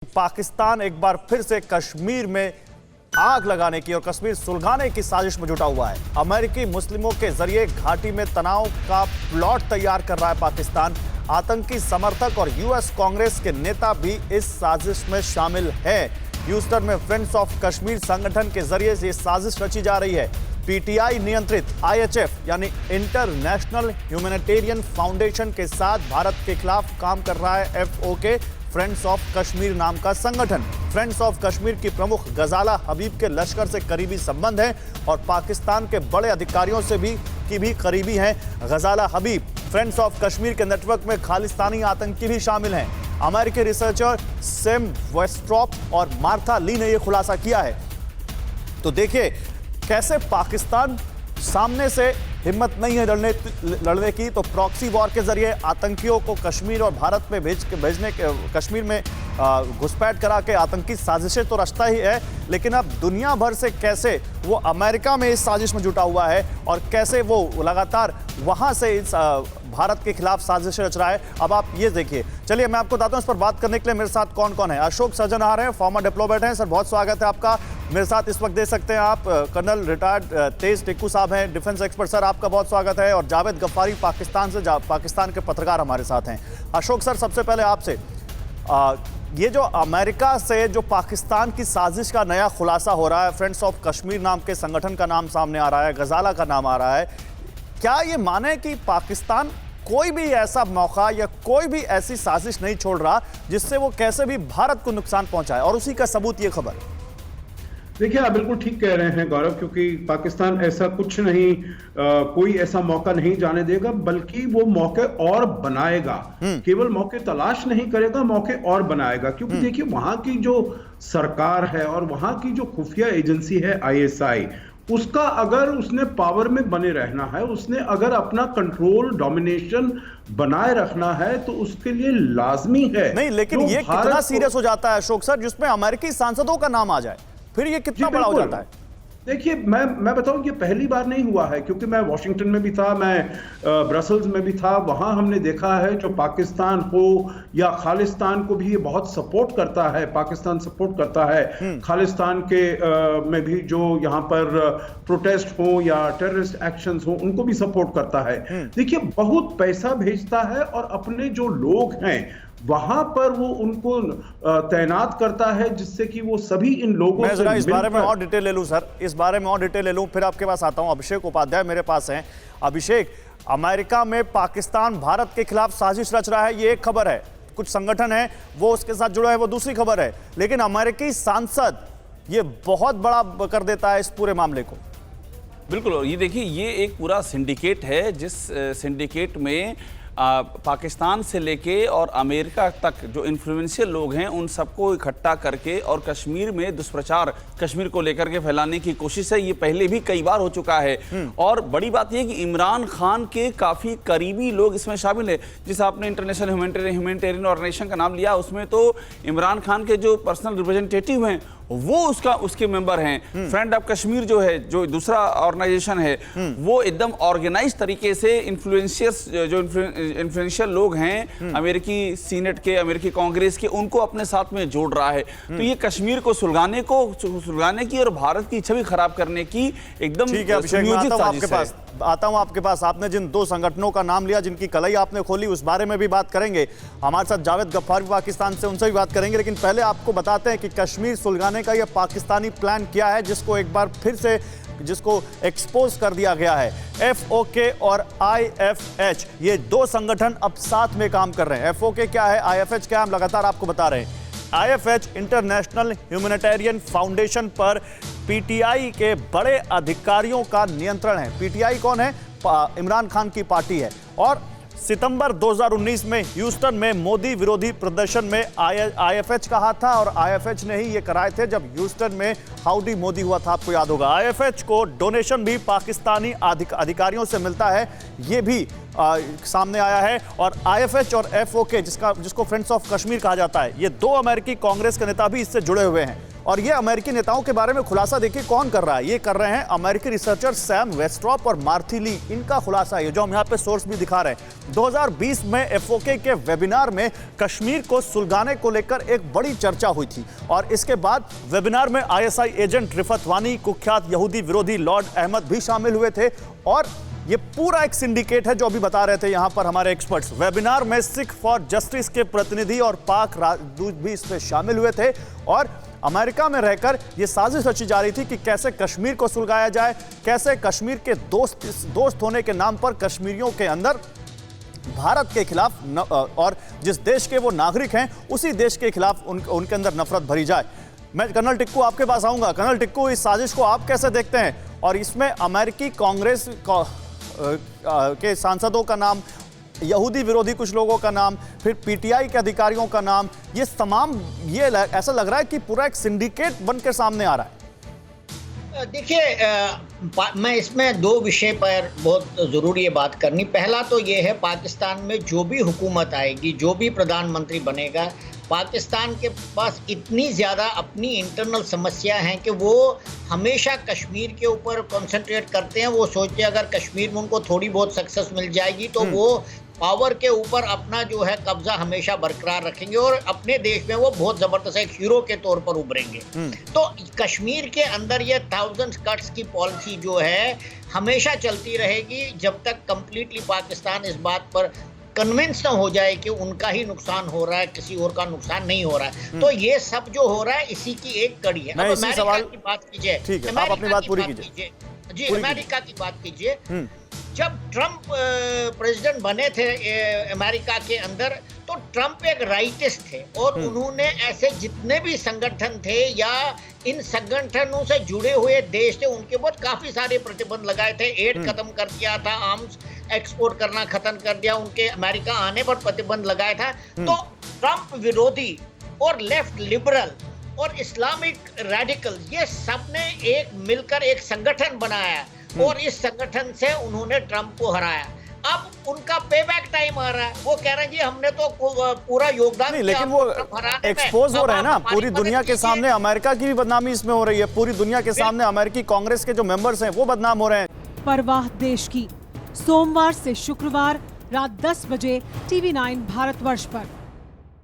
पाकिस्तान एक बार फिर से कश्मीर में आग लगाने की और कश्मीर सुलगाने की साजिश में जुटा हुआ है। अमेरिकी मुस्लिमों के जरिए घाटी में तनाव का प्लॉट तैयार कर रहा है पाकिस्तान। आतंकी समर्थक और यूएस कांग्रेस के नेता भी इस साजिश में शामिल हैं। ह्यूस्टन में फ्रेंड्स ऑफ कश्मीर संगठन के जरिए ये साजिश रची जा रही है। पीटीआई नियंत्रित आईएचएफ यानी इंटरनेशनल ह्यूमैनिटेरियन फाउंडेशन के साथ भारत के खिलाफ काम कर रहा है एफओके फ्रेंड्स ऑफ कश्मीर नाम का संगठन। फ्रेंड्स ऑफ कश्मीर की प्रमुख गजाला हबीब के लश्कर से करीबी संबंध है और पाकिस्तान के बड़े अधिकारियों से भी करीबी हैं। गजाला हबीब फ्रेंड्स ऑफ कश्मीर के नेटवर्क में खालिस्तानी आतंकी भी शामिल हैं। अमेरिकी रिसर्चर सैम वेस्ट्रॉप और मार्था ली ने यह खुलासा किया है। तो देखिए कैसे पाकिस्तान सामने से हिम्मत नहीं है लड़ने की, तो प्रॉक्सी वॉर के जरिए आतंकियों को कश्मीर और भारत में भेजने के कश्मीर में घुसपैठ करा के आतंकी साजिशें तो रचता ही है, लेकिन अब दुनिया भर से कैसे वो अमेरिका में इस साजिश में जुटा हुआ है और कैसे वो लगातार वहां से इस भारत के खिलाफ साजिशें रच रहा है। अब आप ये देखिए। चलिए मैं आपको बताता हूं इस पर बात करने के लिए मेरे साथ कौन कौन है। अशोक सज्जन आ रहे हैं, फॉर्मर डिप्लोमेट हैं। सर बहुत स्वागत है आपका। मेरे साथ इस वक्त देख सकते हैं आप कर्नल रिटायर्ड तेज टिक्कू साहब हैं, डिफेंस एक्सपर्ट। सर आपका बहुत स्वागत है। और जावेद गफ्फारी पाकिस्तान के पत्रकार हमारे साथ हैं। अशोक सर सबसे पहले आपसे ये जो अमेरिका से जो पाकिस्तान की साजिश का नया खुलासा हो रहा है, फ्रेंड्स ऑफ कश्मीर नाम के संगठन का नाम सामने आ रहा है, गजाला का नाम आ रहा है, क्या ये माने कि पाकिस्तान कोई भी ऐसा मौका या कोई भी ऐसी साजिश नहीं छोड़ रहा जिससे वो कैसे भी भारत को नुकसान पहुंचाए, और उसी का सबूत ये खबर? देखिए आप बिल्कुल ठीक कह रहे हैं गौरव, क्योंकि पाकिस्तान ऐसा कुछ नहीं, कोई ऐसा मौका नहीं जाने देगा, बल्कि वो मौके और बनाएगा। केवल मौके तलाश नहीं करेगा, मौके और बनाएगा। क्योंकि देखिए वहां की जो सरकार है और वहां की जो खुफिया एजेंसी है आईएसआई, उसका अगर उसने पावर में बने रहना है, उसने अगर अपना कंट्रोल डोमिनेशन बनाए रखना है, तो उसके लिए लाजमी है। नहीं, लेकिन ये कितना सीरियस हो जाता है अशोक सर जिसमें अमेरिकी सांसदों का नाम आ जाए, फिर ये कितना बड़ा हो जाता है? देखिए मैं बताऊं, ये पहली बार नहीं हुआ है, क्योंकि मैं वॉशिंगटन में भी था, मैं ब्रसल्स में भी था। वहां हमने देखा है जो पाकिस्तान हो या खालिस्तान को भी ये बहुत सपोर्ट करता है। पाकिस्तान सपोर्ट करता है खालिस्तान के में भी जो यहाँ पर प्रोटेस्ट हो या टेररिस्ट एक्शंस हो, उनको भी सपोर्ट करता है। देखिए बहुत पैसा भेजता है और अपने जो लोग हैं वहां पर वो उनको तैनात करता है, जिससे कि वो सभी इन लोगों से इस बारे में और डिटेल ले लूं सर, इस बारे में और डिटेल ले लूं, फिर आपके पास आता हूं। अभिषेक उपाध्याय मेरे पास हैं। अभिषेक, अमेरिका में पाकिस्तान भारत के खिलाफ साजिश रच रहा है, ये एक खबर है, कुछ संगठन है वो उसके साथ जुड़ा है, वो दूसरी खबर है, लेकिन अमेरिकी सांसद ये बहुत बड़ा कर देता है इस पूरे मामले को। बिल्कुल, ये देखिए ये एक पूरा सिंडिकेट है, जिस सिंडिकेट में पाकिस्तान से लेके और अमेरिका तक जो इन्फ्लुएंशियल लोग हैं उन सबको इकट्ठा करके और कश्मीर में दुष्प्रचार कश्मीर को लेकर के फैलाने की कोशिश है। ये पहले भी कई बार हो चुका है। और बड़ी बात यह कि इमरान खान के काफ़ी करीबी लोग इसमें शामिल है। जिस आपने इंटरनेशनल ह्यूमैनिटेरियन ऑर्गेनाइजेशन का नाम लिया, उसमें तो इमरान खान के जो पर्सनल रिप्रेजेंटेटिव हैं वो उसके मेंबर हैं। फ्रेंड ऑफ कश्मीर जो है, जो दूसरा ऑर्गेनाइजेशन है, वो एकदम ऑर्गेनाइज तरीके से इन्फ्लुएंशियल लोग हैं अमेरिकी सीनेट के, अमेरिकी कांग्रेस के, उनको अपने साथ में जोड़ रहा है। तो ये कश्मीर को सुलगाने की और भारत की छवि खराब करने की एकदम सुनियोजित साजिश है। आता हूं आपके पास। आपने जिन दो संगठनों का नाम लिया, जिनकी कलाई आपने खोली, उस बारे में भी बात करेंगे। हमारे साथ जावेद गफ्फारी पाकिस्तान से, उनसे भी बात करेंगे, लेकिन पहले आपको बताते हैं कि कश्मीर सुलगाने का यह पाकिस्तानी प्लान क्या है, जिसको एक बार फिर से एक्सपोज कर दिया गया है। एफओके और आईएफएच, ये दो संगठन अब साथ में काम कर रहे हैं। एफओके क्या है, आईएफएच क्या है, हम लगातार आपको बता रहे हैं। आईएफएच इंटरनेशनल ह्यूमैनिटेरियन फाउंडेशन पर पीटीआई के बड़े अधिकारियों का नियंत्रण है। पीटीआई कौन है? इमरान खान की पार्टी है। और सितंबर 2019 में ह्यूस्टन में मोदी विरोधी प्रदर्शन में आईएफएच का हाथ था, और आईएफएच ने ही ये कराए थे जब ह्यूस्टन में हाउडी मोदी हुआ था, आपको याद होगा। आईएफएच को डोनेशन भी पाकिस्तानी अधिकारियों से मिलता है, ये भी सामने आया है। और आईएफएच और एफओके जिसको फ्रेंड्स ऑफ कश्मीर कहा जाता है, ये दो अमेरिकी कांग्रेस के नेता भी इससे जुड़े हुए हैं। और ये अमेरिकी नेताओं के बारे में खुलासा देखिए कौन कर रहा है। ये कर रहे हैं अमेरिकी रिसर्चर सैम वेस्ट्रॉप और मार्थी ली। इनका खुलासा है जो हम यहाँ पे सोर्स भी दिखा रहे हैं। 2020 में एफओके के वेबिनार में कश्मीर को सुलगाने को लेकर एक बड़ी चर्चा हुई थी और इसके बाद वेबिनार में आईएसआई एजेंट रिफत वानी, कुख्यात यहूदी विरोधी लॉर्ड अहमद भी शामिल हुए थे और ये पूरा एक सिंडिकेट है जो अभी बता रहे थे यहां पर हमारे एक्सपर्ट्स। वेबिनार में सिख फॉर जस्टिस के प्रतिनिधि और पाक राजदूत भी इसमें शामिल हुए थे और अमेरिका में रहकर यह साजिश रची जा रही थी कि कैसे कश्मीर को सुलगाया जाए, कैसे कश्मीर के दोस्त होने के नाम पर कश्मीरियों के अंदर भारत के खिलाफ और जिस देश के वो नागरिक हैं उसी देश के खिलाफ उनके अंदर नफरत भरी जाए। मैं कर्नल टिक्कू आपके पास आऊंगा। कर्नल टिक्कू, इस साजिश को आप कैसे देखते हैं और इसमें अमेरिकी कांग्रेस के सांसदों का नाम, यहूदी विरोधी कुछ लोगों का नाम, फिर पीटीआई के अधिकारियों का नाम, ये तमाम ऐसा लग रहा है कि पूरा एक सिंडिकेट बनकर सामने आ रहा है। देखिए, मैं इसमें दो विषय पर बहुत ज़रूरी है बात करनी। पहला तो ये है, पाकिस्तान में जो भी हुकूमत आएगी, जो भी प्रधानमंत्री बनेगा, पाकिस्तान के पास इतनी ज़्यादा अपनी इंटरनल समस्या हैं कि वो हमेशा कश्मीर के ऊपर कंसंट्रेट करते हैं। वो सोचते हैं अगर कश्मीर में उनको थोड़ी बहुत सक्सेस मिल जाएगी तो वो पावर के ऊपर अपना जो है कब्जा हमेशा बरकरार रखेंगे और अपने देश में वो बहुत ज़बरदस्त एक हीरो के तौर पर उभरेंगे। तो कश्मीर के अंदर ये 1000 कट्स की पॉलिसी जो है हमेशा चलती रहेगी जब तक कंप्लीटली पाकिस्तान इस बात पर कन्विंस ना हो जाए कि उनका ही नुकसान हो रहा है, किसी और का नुकसान नहीं हो रहा है। तो ये सब जो हो रहा है इसी की एक कड़ी है। अब अमेरिका की बात कीजिए, ठीक है, आप अपनी बात पूरी कीजिए। जी, अमेरिका की बात कीजिए। जब ट्रंप प्रेसिडेंट बने थे अमेरिका के अंदर, तो ट्रंप एक राइटिस्ट थे और उन्होंने ऐसे जितने भी संगठन थे या इन संगठनों से जुड़े हुए देश थे उनके ऊपर काफी सारे प्रतिबंध लगाए थे। एड खत्म कर दिया था, आर्म्स एक्सपोर्ट करना खत्म कर दिया, उनके अमेरिका आने पर प्रतिबंध लगाया था। तो ट्रंप विरोधी और लेफ्ट लिबरल और इस्लामिक रेडिकल ये सब ने एक मिलकर एक संगठन बनाया और इस संगठन से उन्होंने ट्रंप को हराया। अब उनका पेबैक टाइम आ रहा है। वो कह रहे हैं जी हमने तो पूरा योगदान नहीं, लेकिन वो एक्सपोज हो रहे हैं ना पूरी दुनिया के सामने। अमेरिका की भी बदनामी इसमें हो रही है। पूरी दुनिया के सामने अमेरिकी कांग्रेस के जो मेंबर्स हैं वो बदनाम हो रहे हैं। परवाह देश की, सोमवार से शुक्रवार रात 10 बजे TV9 भारतवर्ष पर।